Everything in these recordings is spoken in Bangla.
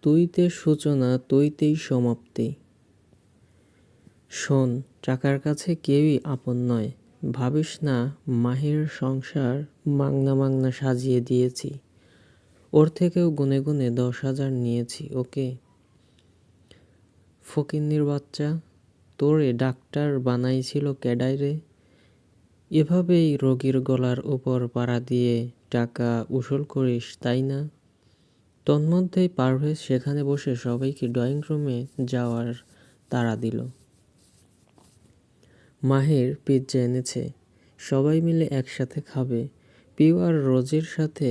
তুইতে সূচনা তুইতেই সমাপ্তি। শোন, টাকার কাছে কেউই আপন নয়। ভাবিস না মাহির সংসার মাংনা মাংনা সাজিয়ে দিয়েছি। ওর থেকেও গুনে গুনে 10,000 নিয়েছি। ওকে ফকিন্নির বাচ্চা, তোরে ডাক্তার বানাইছিল কেডাই রে? এভাবেই রোগীর গলার উপর পাড়া দিয়ে টাকা উসুল করিস, তাই না? তন্মধ্যেই পারভেজ সেখানে বসে সবাইকে ড্রয়িং রুমে যাওয়ার তাড়া দিল। মাহির পিৎজা এনেছে, সবাই মিলে একসাথে খাবে। পিউ আর রোজির সাথে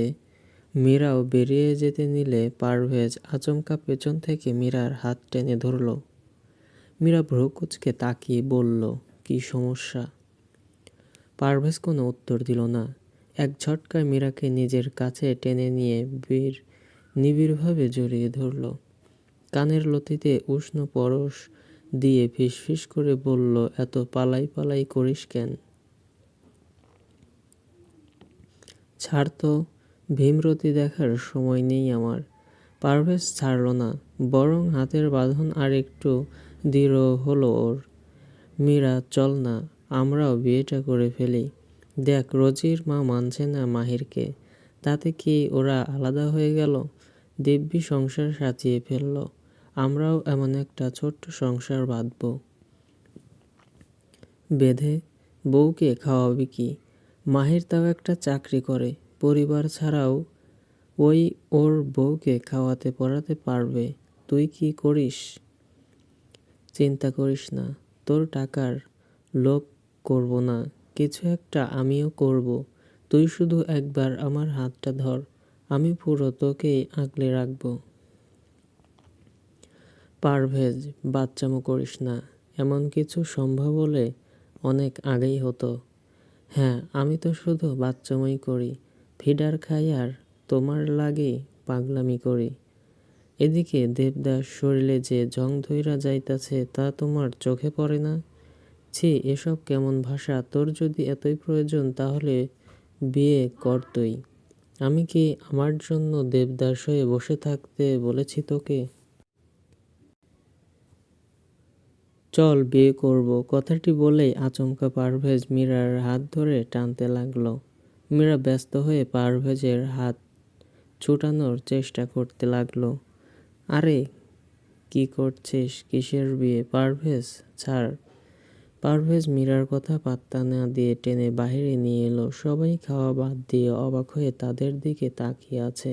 মীরাও বেরিয়ে যেতে নিলে পারভেজ আচমকা পেছন থেকে মীরার হাত টেনে ধরল। মীরা ভ্রু কুঁচকে তাকিয়ে বলল, কি সমস্যা? পারভেজ কোনো উত্তর দিল না। এক ঝটকায় মীরাকে নিজের কাছে টেনে নিয়ে নিবিড়ভাবে জড়িয়ে ধরল। কানের লতিতে উষ্ণ পরশ দিয়ে ফিসফিস করে বলল, এত পালাই পালাই করিস কেন? ছাড় তো, ভীমরতি দেখার সময় নেই আমার। পারভেজ ছাড়ল না, বরং হাতের বাঁধন আর একটু দৃঢ় হলো ওর। মীরা, চল না, আমরাও বিয়েটা করে ফেলি। দেখ, রোজির মা মানছে না মাহিরকে, তাতে কি ওরা আলাদা হয়ে গেল? দিব্যি সংসার সাজিয়ে ফেলল, আমরাও এমন একটা ছোট্ট সংসার বাঁধব। বেঁধে বউকে খাওয়াবি কি? মাহির তাও একটা চাকরি করে, পরিবার ছাড়াও ওই ওর বউকে খাওয়াতে পরাতে পারবে। তুই কি করিস? চিন্তা করিস না, তোর টাকার লোভ করব না, কিছু একটা আমিও করব। তুই শুধু একবার আমার হাতটা ধর, আমি পুরো তোকেই আগলে রাখব। পারভেজ, বাচ্চামো করিস না, এমন কিছু সম্ভব হলে অনেক আগেই হতো। হ্যাঁ, আমি তো শুধু বাচ্চামোই করি, ফিডার খাই আর তোমার লাগি পাগলামি করি। এদিকে দেবদাস শরীরে যে জং ধইরা যাইতাছে তা তোমার চোখে পড়ে না? ছি, এসব কেমন ভাষা? তোর যদি এতই প্রয়োজন তাহলে বিয়ে কর তুই। আমি কি আমার জন্য দেবদাস হয়ে বসে থাকতে বলেছি তোকে? চল বিয়ে করব। কথাটি বলেই আচমকা পারভেজ মীরার হাত ধরে টানতে লাগলো। মীরা ব্যস্ত হয়ে পারভেজের হাত ছুটানোর চেষ্টা করতে লাগলো। আরে কি করছিস? কিসের বিয়ে? পারভেজ ছাড়। পারভেজ মীরার কথা পাত্তা না দিয়ে টেনে বাহিরে নিয়ে এলো। সবাই খাওয়া বাদ দিয়ে অবাক হয়ে তাদের দিকে তাকিয়ে আছে।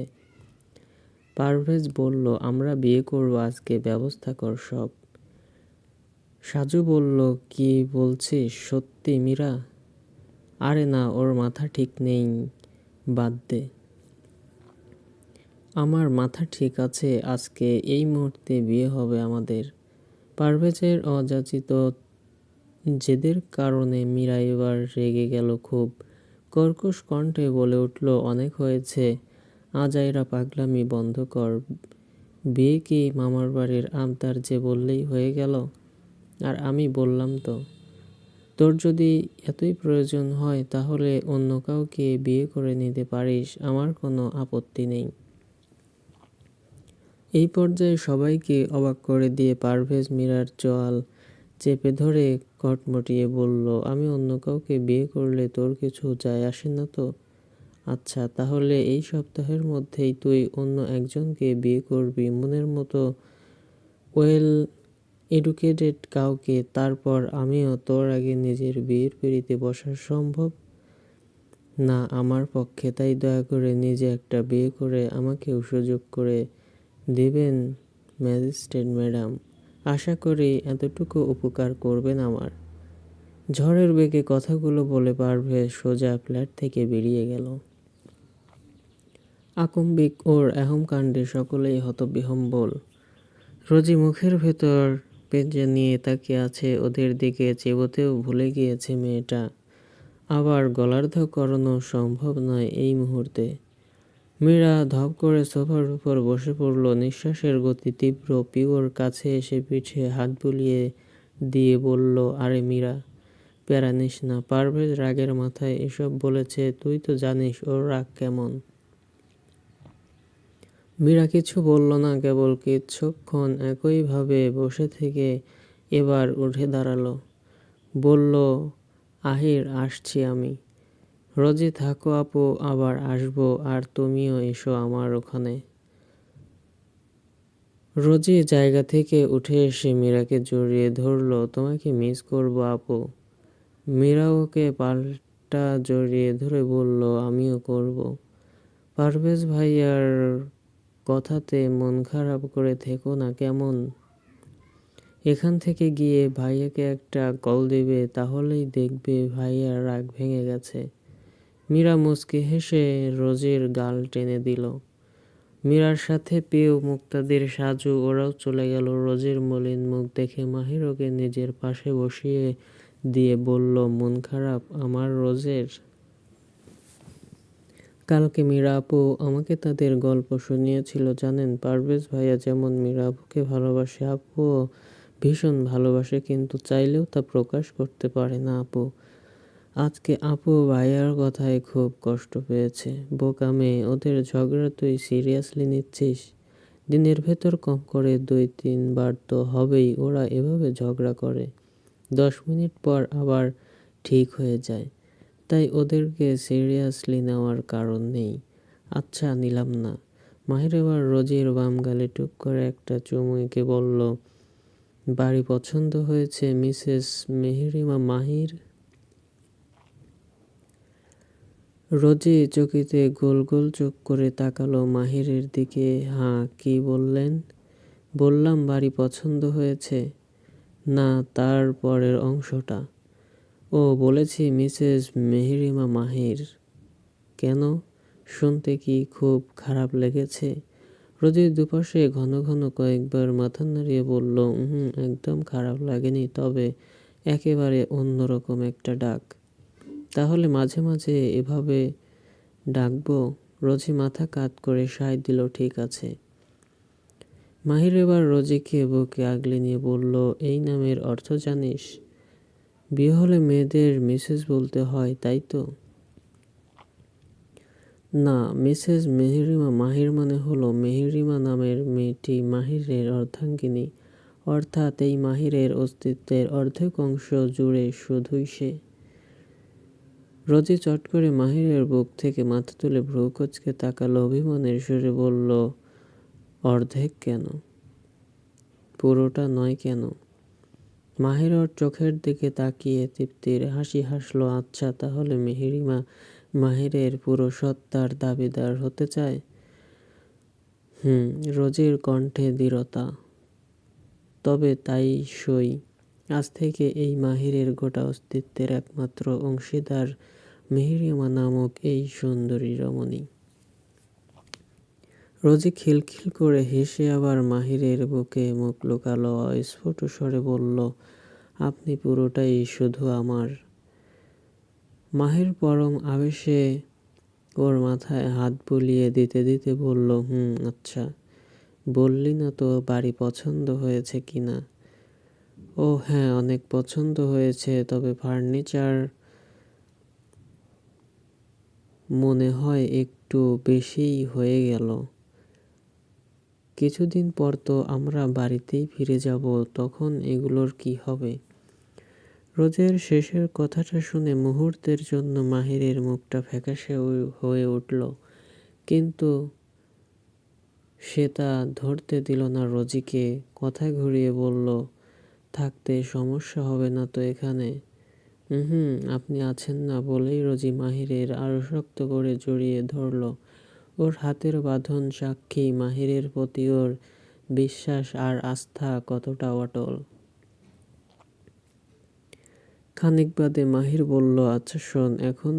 পারভেজ বলল, আমরা বিয়ে করব আজকে, ব্যবস্থা কর সব। সাজু বলল, কি বলছিস সত্যি মীরা? আরে না, ওর মাথা ঠিক নেই, বাদ দে। আমার মাথা ঠিক আছে, আজকে এই মুহূর্তে বিয়ে হবে আমাদের। পারভেজের অযাচিত জেদের কারণে মীরা এবার রেগে গেল খুব। কর্কশ কণ্ঠে বলে উঠল, অনেক হয়েছে, আজাইরা পাগলামি বন্ধ কর। বিয়ে কি মামার বাড়ির আবদার যে বললেই হয়ে গেল? আর আমি বললাম তো, তোর যদি এতই প্রয়োজন হয় তাহলে অন্য কাউকে বিয়ে করে নিতে পারিস, আমার কোনো আপত্তি নেই। এই পর্যায়ে সবাইকে অবাক করে দিয়ে পারভেজ মীরার চোয়াল চেপে ধরে কটমটিয়ে বলল, আমি অন্য কাউকে বিয়ে করলে তোর কিছু যায় আসে না তো? আচ্ছা, তাহলে এই সপ্তাহের মধ্যেই তুই অন্য একজনকে বিয়ে করবি, মনের মতো ওয়েল এডুকেটেড কাউকে। তারপর আমিও তোর আগে নিজের বিয়ের পিঁড়িতে বসা সম্ভব না আমার পক্ষে, তাই দয়া করে নিজে একটা বিয়ে করে আমাকেও সুযোগ করে দিবেন ম্যাজিস্ট্রেট ম্যাডাম। আশা করি এতটুকু উপকার করবেন আমার। ঝড়ের বেগে কথাগুলো বলে পারভেজ সোজা ফ্ল্যাট থেকে বেরিয়ে গেল। আকম্বিক ওর অহংকাণ্ডে সকলেই হতবিহ্বল। রোজি মুখের ভেতর পেঁচে নিয়ে তাকিয়ে আছে, ওদের দিকে চেবোতেও ভুলে গিয়েছে মেয়েটা। আবার গলার্ধ করানো সম্ভব নয় এই মুহূর্তে। মীরা ধপ করে সোফার উপর বসে পড়ল, নিঃশ্বাসের গতি তীব্র। পিওর কাছে এসে পিঠে হাত বুলিয়ে দিয়ে বলল, আরে মীরা, প্যারা নিস না, পারভেজ রাগের মাথায় এসব বলেছে, তুই তো জানিস ওর রাগ কেমন। মীরা কিছু বলল না, কেবল কিছুক্ষণ একইভাবে বসে থেকে এবার উঠে দাঁড়ালো। বলল, আহির, আসছি আমি। রোজই থাকো আপু, আবার আসবো, আর তুমিও এসো আমার ওখানে। রোজি জায়গা থেকে উঠে এসে মীরাকে জড়িয়ে ধরল। তোমাকে মিস করবো আপু। মীরা ওকে পাল্টা জড়িয়ে ধরে বলল, আমিও করব। পারভেজ ভাইয়ার কথাতে মন খারাপ করে থেকো না কেমন। এখান থেকে গিয়ে ভাইয়াকে একটা কল দিবে, তাহলেই দেখবে ভাইয়ার রাগ ভেঙে গেছে। মীরা মুচকি হেসে রোজির গাল টেনে দিল। মীরার সাথে পিউ, মুক্তাদির, সাজু ওরাও চলে গেল। রোজির মলিন মুখ দেখে মাহির ওকে নিজের পাশে বসিয়ে দিয়ে বলল, মন খারাপ আমার রোজের? কালকে মীরা আপু আমাকে তাদের গল্প শুনিয়েছিল জানেন। পারভেজ ভাইয়া যেমন মীরা আপুকে ভালোবাসে, আপুও ভীষণ ভালোবাসে, কিন্তু চাইলেও তা প্রকাশ করতে পারে না আপু। আজকে আপু ভাইয়ার কথায় খুব কষ্ট পেয়েছে। বোকা মেয়ে, ওদের ঝগড়া তুই সিরিয়াসলি নিচ্ছিস? দিনের ভেতর কম করে 2-3 বার তো হবেই ওরা এভাবে ঝগড়া করে। 10 মিনিট পর আবার ঠিক হয়ে যায়। তাই ওদেরকে সিরিয়াসলি নেওয়ার কারণ নেই। আচ্ছা, নিলাম না। মাহির এবার রোজির বাম গালে টুক করে একটা চুমু এঁকে বলল, বাড়ি পছন্দ হয়েছে মিসেস মেহেরিমা মাহির? রোজি চকিতে গোল গোল চোখ করে তাকালো মাহিরের দিকে। হ্যাঁ, কি বললেন? বললাম বাড়ি পছন্দ হয়েছে। না, তার পরের অংশটা। ও, বলেছি মিসেস মেহেরিমা মাহির। কেন? শুনতে কি খুব খারাপ লেগেছে? রোজির দুপাশে ঘন ঘন কয়েকবার মাথা নাড়িয়ে বলল, একদম খারাপ লাগেনি, তবে একেবারে অন্যরকম একটা ডাক। তাহলে মাঝে মাঝে এভাবে ডাকবো? রোজি মাথা কাত করে সায় দিল, ঠিক আছে। মাহির এবার রোজিকে বুকে আগলে নিয়ে বলল, এই নামের অর্থ জানিস? বিয়ে হলে মেয়েদের মিসেস বলতে হয়, তাই তো? না, মিসেস মেহেরিমা মাহির মানে হলো মেহেরিমা নামের মেয়েটি মাহিরের অর্ধাঙ্গিনী, অর্থাৎ এই মাহিরের অস্তিত্বের অর্ধেক অংশ জুড়ে শুধুই সে। রোজি চট করে মাহিরের বুক থেকে মাথা তুলে ভ্রু কুঁচকে তাকালো, অভিমানের সুরে বলল, অর্ধেক কেন? পুরোটা নয় কেন? মাহির ওর চোখের দিকে তাকিয়ে তৃপ্তির হাসি হাসল। আচ্ছা, তাহলে মেহেরিমা মাহিরের পুরো সত্তার দাবিদার হতে চায়? রোজির কণ্ঠে দৃঢ়তা। তবে তাই সই। আজ থেকে এই মাহিরের গোটা অস্তিত্বের একমাত্র অংশীদার মেহেরিমা নামক এই সুন্দরী রমণী। রোজি খিলখিল করে হেসে আবার মাহিরের বুকে মুখ লুকালো। অস্ফুট স্বরে বলল, আপনি পুরোটাই শুধু আমার। মাহির পরম আবেশে ওর মাথায় হাত বুলিয়ে দিতে দিতে বলল, আচ্ছা, বললি না তো বাড়ি পছন্দ হয়েছে কিনা? ও হ্যাঁ, অনেক পছন্দ হয়েছে, তবে ফার্নিচার মনে হয় একটু বেশিই হয়ে গেল। কিছুদিন পর তো আমরা বাড়িতেই ফিরে যাব, তখন এগুলোর কি হবে? রোজের শেষের কথাটা শুনে মুহূর্তের জন্য মাহিরের মুখটা ফ্যাকাশে হয়ে উঠল, কিন্তু সে তা ধরতে দিল না রোজিকে। কথা ঘুরিয়ে বলল, থাকতে সমস্যা হবে না তো এখানে? আপনি আছেন না বলেই। রোজি মাহিরের আরো শক্ত করে জড়িয়ে ধরল। ওর হাতের বাঁধন সাক্ষী মাহিরের প্রতি ওর বিশ্বাস আর আস্থা কতটা অটল। খানিক বাদে মাহির বলল, আচ্ছা শোন, এখন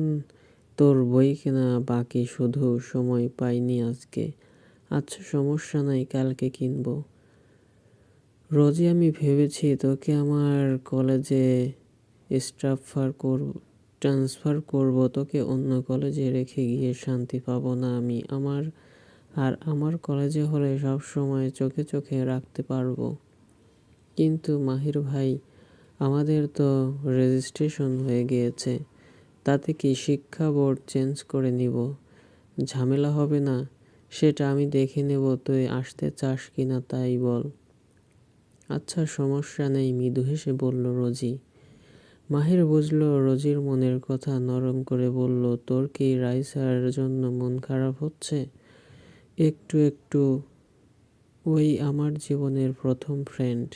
তোর বই কেনা বাকি, শুধু সময় পাইনি আজকে। আচ্ছা, সমস্যা নাই, কালকে কিনবো। রোজি, আমি ভেবেছি তোকে আমার কলেজে ট্রান্সফার করব। তোকে অন্য কলেজে রেখে গিয়ে শান্তি পাবো না আমি। আমার কলেজে হলে সব সময় চোখে চোখে রাখতে পারবো। কিন্তু মাহির ভাই, আমাদের তো রেজিস্ট্রেশন হয়ে গিয়েছে, তাতে কি শিক্ষা বোর্ড চেঞ্জ করে নিব? ঝামেলা হবে না? সেটা আমি দেখে নেব, তুই আসতে চাস কিনা তাই বল। আচ্ছা, সমস্যা নেই, মৃদু হেসে বলল রোজি। মাহির বুঝল রোজির মনের কথা, নরম করে বলল, তোর কি রাইসার জন্য মন খারাপ হচ্ছে? একটু একটু। ওই আমার জীবনের প্রথম ফ্রেন্ড।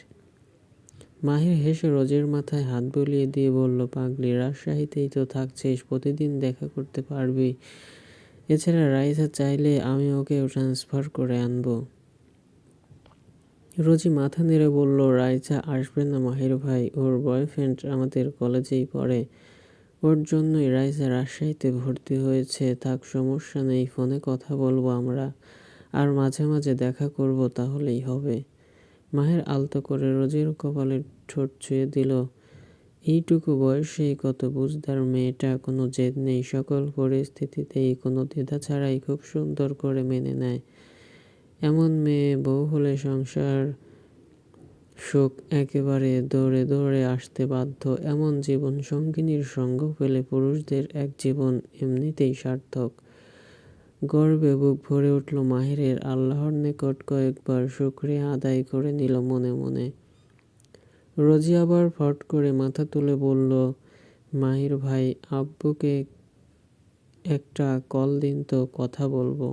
মাহির হেসে রোজির মাথায় হাত বুলিয়ে দিয়ে বলল, পাগলি, রাজশাহীতেই তো থাকছিস, প্রতিদিন দেখা করতে পারবি। এছাড়া রাইসা চাইলে আমি ওকে ট্রান্সফার করে আনবো। রোজি মাথা নেড়ে বলল, রাইসা আসবে না মাহির ভাই, ওর বয়ফ্রেন্ড আমাদের কলেজেই পড়ে, ওর জন্যই রাইসা রাজশাহীতে ভর্তি হয়েছে। থাক, সমস্যা নেই, ফোনে কথা বলবো আমরা, আর মাঝে মাঝে দেখা করব, তাহলেই হবে। মাহির আলতো করে রোজির কপালে ঠোঁট ছুঁয়ে দিল। এইটুকু বয়সেই কত বুঝদার মেয়েটা, কোনো জেদ নেই, সকল পরিস্থিতিতেই কোনো দ্বিধা ছাড়াই খুব সুন্দর করে মেনে নেয়। এমন মেয়ে বউ হলে সংসার সুখ একেবারে দৌড়ে দৌড়ে আসতে বাধ্য। এমন জীবন সঙ্গিনীর সঙ্গ পেলে পুরুষদের এক জীবন এমনিতেই সার্থক। গর্বে বুক ভরে উঠল মাহিরের। আল্লাহর নিকট কয়েকবার শুকরিয়া আদায় করে নিল মনে মনে। রোজি আবার ফট করে মাথা তুলে বলল, মাহির ভাই, আব্বুকে একটা কল দিন তো, কথা বলবো।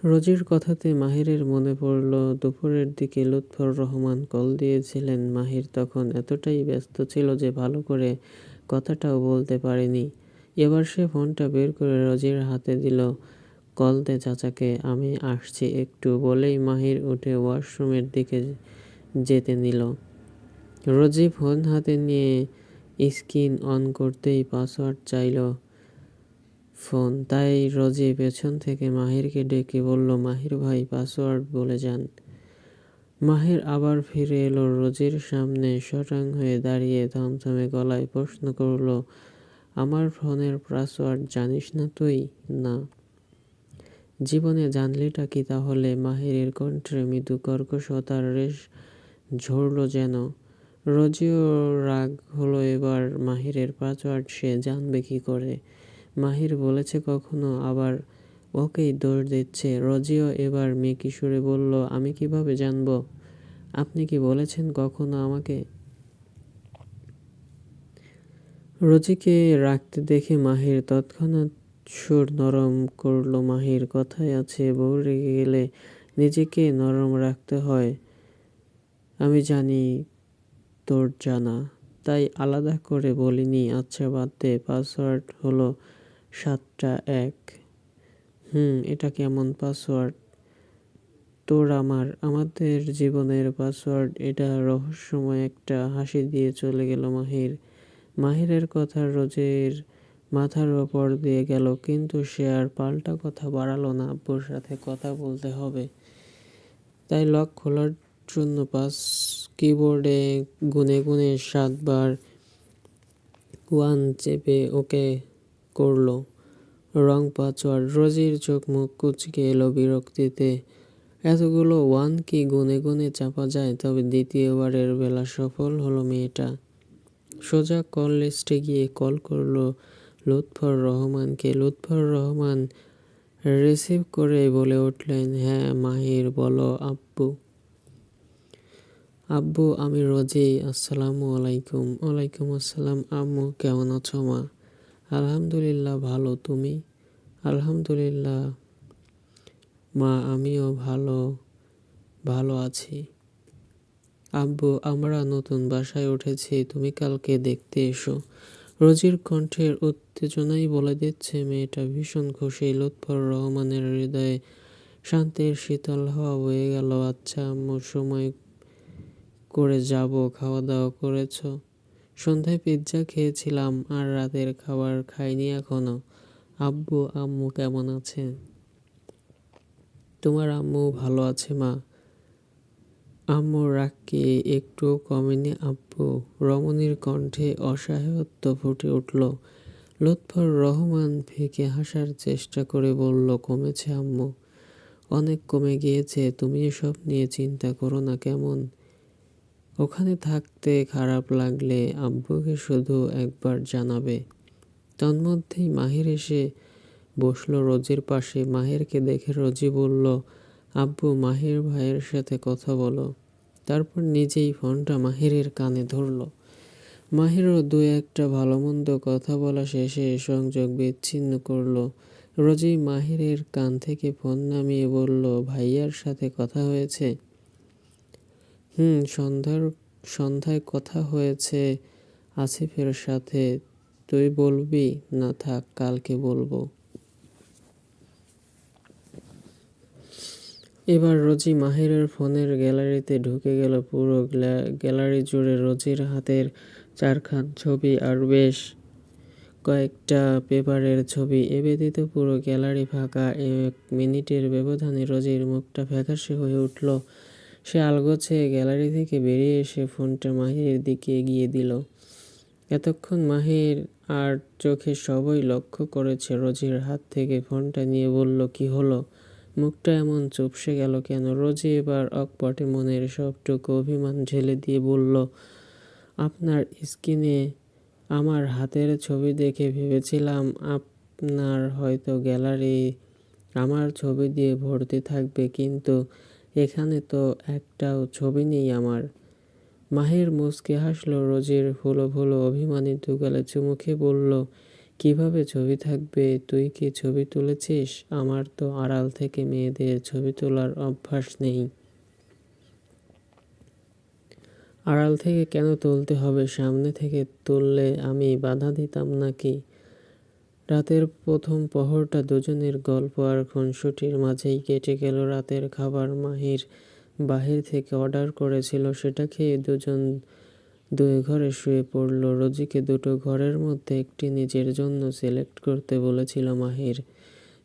রোজির কথাতে মাহিরের মনে পড়ল দুপুরের দিকে লুৎফর রহমান কল দিয়েছিলেন। মাহির তখন এতটাই ব্যস্ত ছিল যে ভালো করে কথাটাও বলতে পারেনি। এবার সে ফোনটা বের করে রোজির হাতে দিল। কল দে চাচাকে, আমি আসছি একটু, বলেই মাহির উঠে ওয়াশরুমের দিকে যেতে নিল। রোজি ফোন হাতে নিয়ে স্ক্রিন অন করতেই পাসওয়ার্ড চাইল ফোন। তাই রোজি পেছন থেকে মাহিরকে ডেকে বলল, মাহির ভাই, পাসওয়ার্ড বলে যান। মাহির আবার ফিরে এলো রোজির সামনে, শটাং হয়ে দাঁড়িয়ে থমথমে গলায় প্রশ্ন করল, আমার ফোনের পাসওয়ার্ড জানিস না তুই? না। জীবনে জানলিটা কি তাহলে? মাহিরের কণ্ঠে মৃদু কর্কশতার রেশ ঝরল যেন। রোজিও রাগ হলো এবার। মাহিরের পাসওয়ার্ড সে জানবে কি করে? মাহির বলেছে কখনো, আবার ওকেই দোষ দিচ্ছে। রোজিও এবার মেকি সুরে বলল, আমি কিভাবে জানবো? আপনি কি বলেছেন কখনো আমাকে? রোজিকে রাখতে দেখে মাহির তৎক্ষণাৎ সুর নরম করল। মাহির, কথায় আছে, বউ রেগে গেলে নিজেকে নরম রাখতে হয়। আমি জানি তোর জানা, তাই আলাদা করে বলিনি। আচ্ছা বাদ দে, পাসওয়ার্ড হলো 7টা 1। এটা কেমন পাসওয়ার্ড? তোর আমাদের জীবনের পাসওয়ার্ড এটা রহস্যময়। একটা হাসি দিয়ে চলে গেল মাহির। মাহিরের কথা রোজের মাথার ওপর দিয়ে গেল, কিন্তু সে আর পাল্টা কথা বাড়ালো না। আব্বুর সাথে কথা বলতে হবে, তাই লক খোলার জন্য কিবোর্ডে গুনে গুনে 7বার 1 চেপে ওকে করলো। রং পাসওয়ার্ড। রোজির চোখ মুখ কুঁচকে এলো বিরক্তিতে। এতগুলো 1 কি গুনে গুনে চাপা যায়? তবে দ্বিতীয়বারের বেলা সফল হলো মেয়েটা। সোজা কল লিস্টে গিয়ে কল করলো লুৎফর রহমানকে। লুৎফর রহমান রিসিভ করে বলে উঠলেন, হ্যাঁ মাহির, বলো আব্বু। আব্বু, আমি রোজি। আসসালামু আলাইকুম। ওয়ালাইকুম আসসালাম। আম্মু, কেমন আছো মা? আলহামদুলিল্লাহ ভালো, তুমি? আলহামদুলিল্লাহ মা, আমিও ভালো ভালো আছি। আব্বু, আমরা নতুন বাসায় উঠেছি, তুমি কালকে দেখতে এসো। রোজির কণ্ঠের উত্তেজনাই বলে দিচ্ছে মেয়েটা ভীষণ খুশি। লুৎফর রহমানের হৃদয়ে শান্তির শীতল হাওয়া বয়ে গেল। আচ্ছা আম্মু, সময় করে যাব। খাওয়া দাওয়া করেছো? সন্ধ্যায় পিৎজা খেয়েছিলাম, আর রাতের খাবার খাইনি এখনো। আব্বু, আম্মু কেমন আছে? তোমার আম্মু ভালো আছে মা। আম্মুর রাগ কি একটুও কমেনি আব্বু? রমণীর কণ্ঠে অসহায়ত্ব ফুটে উঠল। লুৎফর রহমান ফিকে হাসার চেষ্টা করে বলল, কমেছে আম্মু, অনেক কমে গিয়েছে। তুমি এসব নিয়ে চিন্তা করো না কেমন? ওখানে থাকতে খারাপ লাগলে আব্বুকে শুধু একবার জানাবে। তন্মধ্যেই মাহির এসে বসলো রোজির পাশে। মাহিরকে দেখে রোজি বলল, আব্বু, মাহির ভাইয়ের সাথে কথা বলো। তারপর নিজেই ফোনটা মাহিরের কানে ধরল। মাহিরও দু একটা ভালোমন্দ কথা বলা শেষে সংযোগ বিচ্ছিন্ন করলো। রোজি মাহিরের কান থেকে ফোন নামিয়ে বলল, ভাইয়ার সাথে কথা হয়েছে? সন্ধ্যায় কথা হয়েছে আসিফের সাথে। তুই বলবি? না থাক, কালকে বলবো। এবার রোজি মাহিরের ফোনের গ্যালারিতে ঢুকে গেল। পুরো গ্যালারি জুড়ে রোজির হাতের 4খান ছবি আর বেশ কয়েকটা পেপারের ছবি। এ ব্যতীত পুরো গ্যালারি ফাঁকা। 1 মিনিটের ব্যবধানে রোজির মুখটা ফ্যাকাশে হয়ে উঠল। সে আলগোছে গ্যালারি থেকে বেরিয়ে এসে ফোনটা মাহিরের দিকে এগিয়ে দিল। এতক্ষণ মাহির আর চোখে সবই লক্ষ্য করেছে রোজির হাত থেকে ফোনটা নিয়ে বলল, কি হলো? মুখটা এমন চুপসে গেল কেন? রোজি এবার অকপটে মনের সবটুকু অভিমান ঝেলে দিয়ে বলল, আপনার স্ক্রিনে আমার হাতের ছবি দেখে ভেবেছিলাম আপনার হয়তো গ্যালারি আমার ছবি দিয়ে ভর্তি থাকবে, কিন্তু এখানে তো একটাও ছবি নেই আমার। মাহির মুচকে হাসল। রোজির ফুলো ফুলো অভিমানী দুগালে চুমু খেয়ে বলল, কিভাবে ছবি থাকবে? তুই কি ছবি তুলেছিস? আমার তো আড়াল থেকে মেয়েদের ছবি তোলার অভ্যাস নেই। আড়াল থেকে কেন তুলতে হবে? সামনে থেকে তুললে আমি বাধা দিতাম নাকি? রাতের প্রথম প্রহরটা দুজনের গল্প আর খুনসুটির মাঝেই কেটে গেল। রাতের খাবার মাহির বাহির থেকে অর্ডার করেছিল। সেটা খেয়ে দুজন 2 ঘরে শুয়ে পড়ল। রোজিকে দুটো ঘরের মধ্যে একটি নিজের জন্য সিলেক্ট করতে বলেছিল মাহির।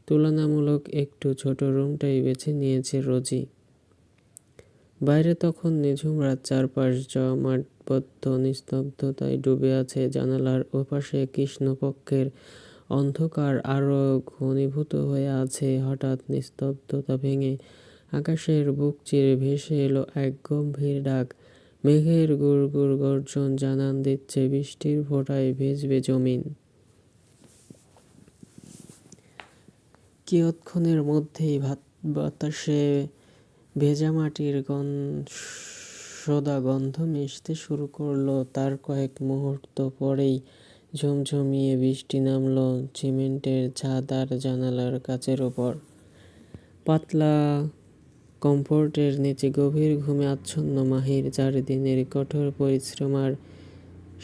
তুলনামূলক একটু ছোট রুমটাই বেছে নিয়েছে রোজি। বাইরে তখন নিঝুম রাত। চারপাশ জমাটবদ্ধ নিস্তব্ধতায় ডুবে আছে। জানালার ওপাশে কৃষ্ণপক্ষের অন্ধকার আরো ঘনীভূত হয়ে আছে। হঠাৎ নিস্তব্ধতা ভেঙে আকাশের বুক চিরে ভেসে এলো এক গম্ভীর ডাক। মেঘের গুড়গুড় গর্জন জানান দিচ্ছে বৃষ্টির ফোঁটায় ভিজবে জমিন। কিয়ৎক্ষণের মধ্যেই বাতাসে ভেজা মাটির সোদা গন্ধ মিশতে শুরু করলো। তার কয়েক মুহূর্ত পরেই ঝমঝমিয়ে বৃষ্টি নামলো সিমেন্টের ছাদ আর জানালার কাচের ওপর। পাতলা কমফোর্টের নিচে গভীর ঘুমে আচ্ছন্ন মাহির।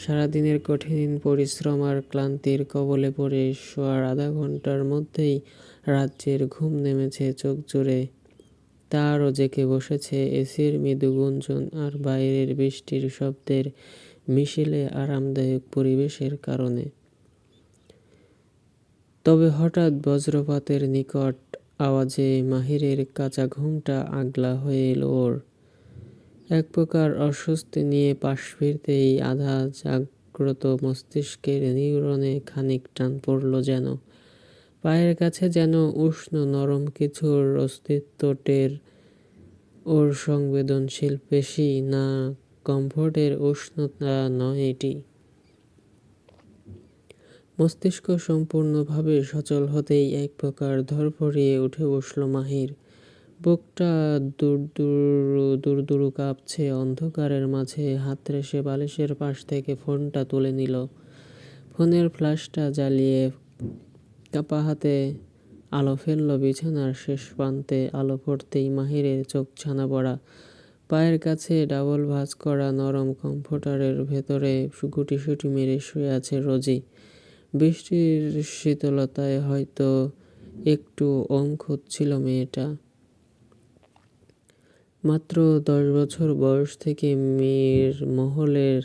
সারাদিনের কঠিন পরিশ্রম আর ক্লান্তির কবলে পড়ে শোয়ার আধা ঘন্টার মধ্যেই রাজ্যের ঘুম নেমেছে চোখ জুড়ে। তারও জেগে বসেছে এসির মৃদু গুঞ্জন আর বাইরের বৃষ্টির শব্দের মিশেলে আরামদায়ক পরিবেশের কারণে। তবে হঠাৎ বজ্রপাতের নিকট আওয়াজে মাহিরের কাঁচা ঘুমটা আগলা হয়ে এলো ওর। এক প্রকার অস্বস্তি নিয়ে পাশ ফিরতেই আধা জাগ্রত মস্তিষ্কের নিউরনে খানিক টান পড়ল যেন। পায়ের কাছে যেন উষ্ণ নরম কিছুর অস্তিত্ব টের ওর সংবেদনশীল পেশি। না, কমফোর্টের উষ্ণতা নয় এটি। মস্তিষ্ক সম্পূর্ণভাবে সচল হতেই এক প্রকার ধরফরিয়ে উঠে বসল মাহির। বুকটা দুরু কাঁপছে। অন্ধকারের মাঝে হাতড়েসে বালিশের পাশ থেকে ফোনটা তুলে নিল। ফোনের ফ্ল্যাশটা জ্বালিয়ে কাপা হাতে আলো ফেলল। বিছানার শেষ প্রান্তে আলো পড়তেই মাহিরের চোখ ছানা পড়া। পায়ের কাছে ডাবল ভাঁজ করা নরম কমফোর্টারের ভেতরে গুটিসুটি মেরে শুয়ে আছে রোজি। বৃষ্টির শীতলতায় হয়তো একটু ওম খুঁজছিল মেয়েটা। মাত্র 10 বছর বয়স থেকে মেয়ের মহলের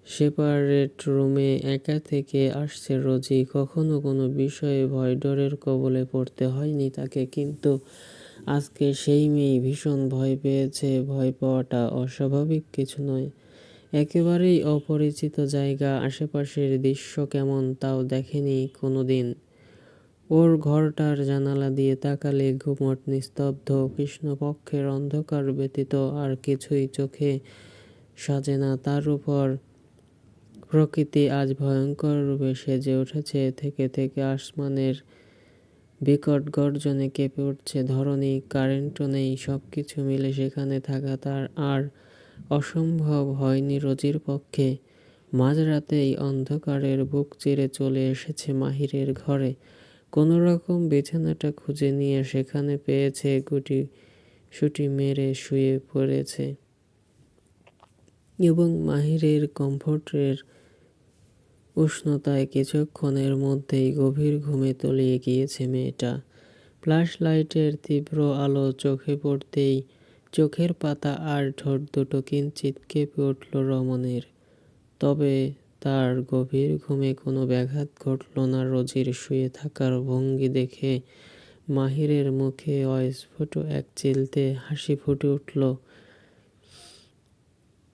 সেপারেট রুমে একা থেকে আসছে রোজি। কখনো কোনো বিষয়ে ভয় ডরের কবলে পড়তে হয়নি তাকে, কিন্তু আজকে সেই মেয়ে ভীষণ ভয় পেয়েছে। ভয় পাওয়াটা অস্বাভাবিক কিছু নয়। একেবারেই অপরিচিত জায়গা, আশেপাশের দৃশ্য কেমন তাও দেখেনি কোনোদিন। ওর ঘরটার জানালা দিয়ে তাকালে ঘুমট নিস্তব্ধ। কৃষ্ণপক্ষের অন্ধকার ব্যতীত আর কিছুই চোখে সাজে না। তার উপর প্রকৃতি আজ ভয়ঙ্কর রূপে সেজে উঠেছে। থেকে থেকে আসমানের বিকট গর্জনে কেঁপে উঠছে ধরণী, কারেন্টও নেই। সবকিছু মিলে সেখানে থাকা তার আর অসম্ভব হয়নি রোজির পক্ষে। মাঝরাতেই অন্ধকারের বুক চিরে চলে এসেছে মাহিরের ঘরে। কোনো রকম বিছানাটা খুঁজে নিয়ে সেখানে পেয়েছে, গুটি-সুটি মেরে শুয়ে পড়েছে এবং মাহিরের কমফোর্টের উষ্ণতায় কিছুক্ষণের মধ্যেই গভীর ঘুমে তলিয়ে গিয়েছে মেয়েটা। ফ্ল্যাশ লাইটের তীব্র আলো চোখে পড়তেই চোখের পাতা আর ঠোঁট দুটো কিঞ্চিৎ কেঁপে উঠল রমণীর। তবে তার গভীর ঘুমে কোনো ব্যাঘাত ঘটল না। রোজির শুয়ে থাকার ভঙ্গি দেখে মাহিরের মুখে অস্ফুট এক চিলতে হাসি ফুটে উঠল।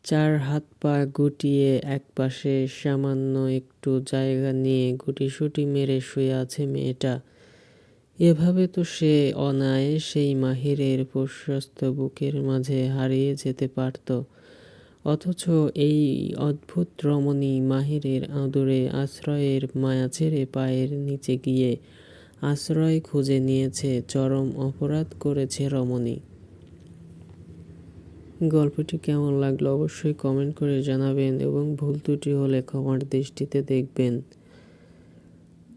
চার হাত পা গুটিয়ে একপাশে সামান্য একটু জায়গা নিয়ে গুটিসুটি মেরে শুয়ে আছে মেয়েটা। এভাবে তো সে অনায়াসেই মাহিরের প্রশস্ত বুকের মাঝে হারিয়ে যেতে পারত। অথচ এই অদ্ভুত রমণী মাহিরের আদুরে আশ্রয়ের মায়া ছেড়ে পায়ের নিচে গিয়ে আশ্রয় খুঁজে নিয়েছে। চরম অপরাধ করেছে রমণী। গল্পটি কেমন লাগলো অবশ্যই কমেন্ট করে জানাবেন এবং ভুল ত্রুটি হলে ক্ষমার দৃষ্টিতে দেখবেন।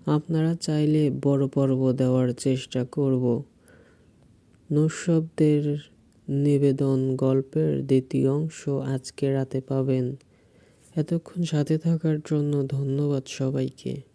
আপনারা চাইলে বড় পর্ব দেওয়ার চেষ্টা করব। নূর নিবেদন গল্পের দ্বিতীয় অংশ আজকে রাতে পাবেন। এতক্ষণ সাথে থাকার জন্য ধন্যবাদ সবাইকে।